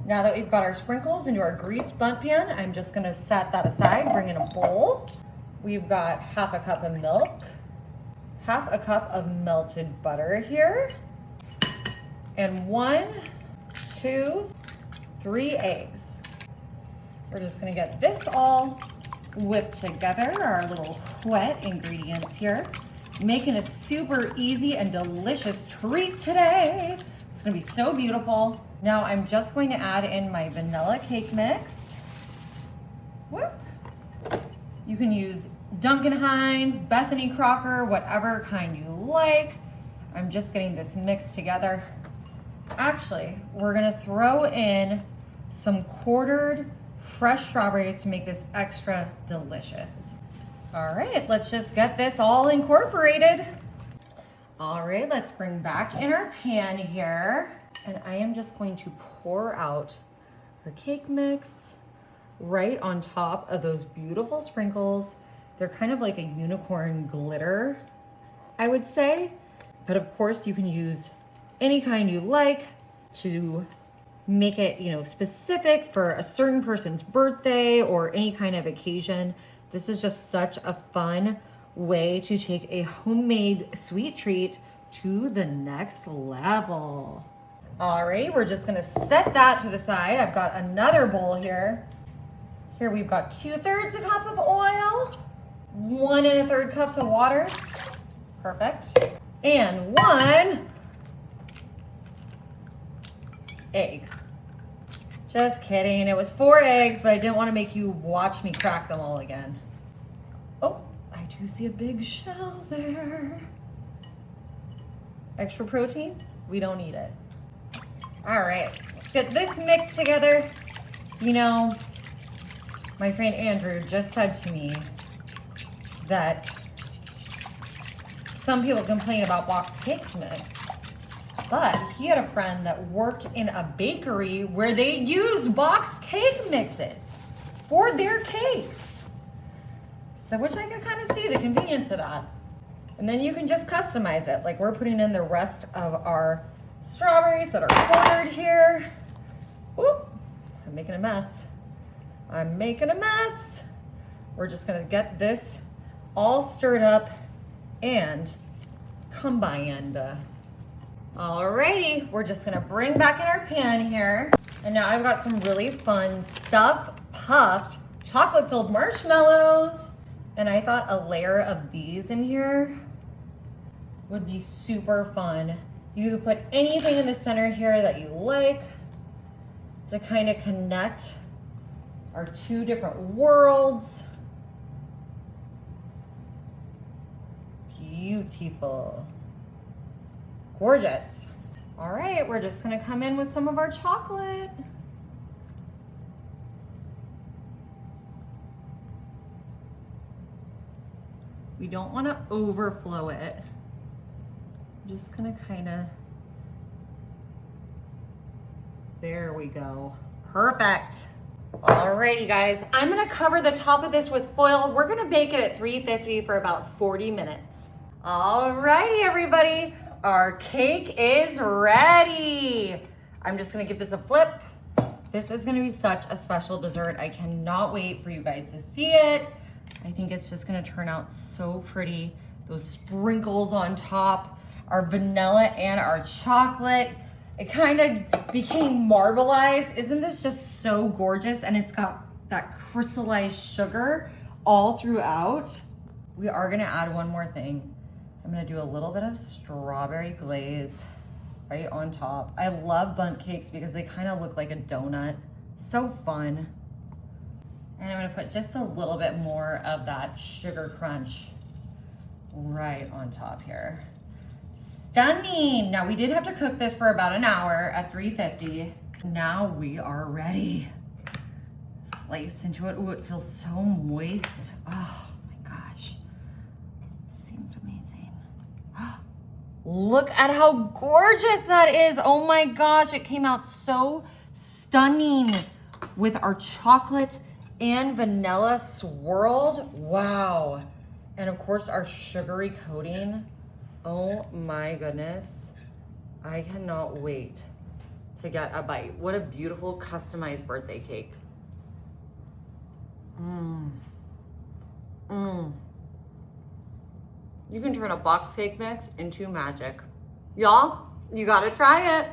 Now that we've got our sprinkles into our greased bundt pan, I'm just gonna set that aside, bring in a bowl. We've got half a cup of milk, half a cup of melted butter here, and 1, 2, 3 eggs. We're just gonna get this all whipped together, our little wet ingredients here, making a super easy and delicious treat today. It's gonna be so beautiful. Now I'm just going to add in my vanilla cake mix. Whoop. You can use Duncan Hines, Bethany Crocker, whatever kind you like. I'm just getting this mixed together. Actually, we're gonna throw in some quartered fresh strawberries to make this extra delicious. All right, let's just get this all incorporated. All right, let's bring back in our pan here. And I am just going to pour out our cake mix right on top of those beautiful sprinkles. They're kind of like a unicorn glitter, I would say. But of course you can use any kind you like to make it, specific for a certain person's birthday or any kind of occasion. This is just such a fun way to take a homemade sweet treat to the next level. Alrighty, we're just gonna set that to the side. I've got another bowl here. Here we've got 2/3 a cup of oil, 1 1/3 cups of water, perfect, and 1 egg. Just kidding, it was 4 eggs, but I didn't want to make you watch me crack them all again. Oh, I do see a big shell there. Extra protein? We don't need it. All right, let's get this mixed together. My friend Andrew just said to me that some people complain about box cakes mix, but he had a friend that worked in a bakery where they used box cake mixes for their cakes. So, which I could kind of see the convenience of that. And then you can just customize it. Like we're putting in the rest of our strawberries that are quartered here. Oop, I'm making a mess. We're just gonna get this all stirred up and combined. Alrighty, we're just gonna bring back in our pan here. And now I've got some really fun puffed chocolate-filled marshmallows. And I thought a layer of these in here would be super fun. You could put anything in the center here that you like to kind of connect our 2 different worlds. Beautiful. Gorgeous. All right, we're just gonna come in with some of our chocolate. We don't wanna overflow it. I'm just gonna there we go. Perfect. Alrighty guys, I'm gonna cover the top of this with foil. We're gonna bake it at 350 for about 40 minutes. Alrighty everybody, our cake is ready. I'm just gonna give this a flip. This is gonna be such a special dessert. I cannot wait for you guys to see it. I think it's just gonna turn out so pretty. Those sprinkles on top, our vanilla and our chocolate. It kind of became marbleized. Isn't this just so gorgeous? And it's got that crystallized sugar all throughout. We are gonna add one more thing. I'm gonna do a little bit of strawberry glaze right on top. I love bundt cakes because they kind of look like a donut. So fun. And I'm gonna put just a little bit more of that sugar crunch right on top here. Stunning. Now we did have to cook this for about an hour at 350. Now we are ready. Slice into it. Ooh, it feels so moist. Oh my gosh. Seems amazing. Look at how gorgeous that is. Oh my gosh, it came out so stunning with our chocolate and vanilla swirled. Wow. And of course our sugary coating. Oh my goodness. I cannot wait to get a bite. What a beautiful customized birthday cake. You can turn a box cake mix into magic. Y'all, you gotta try it.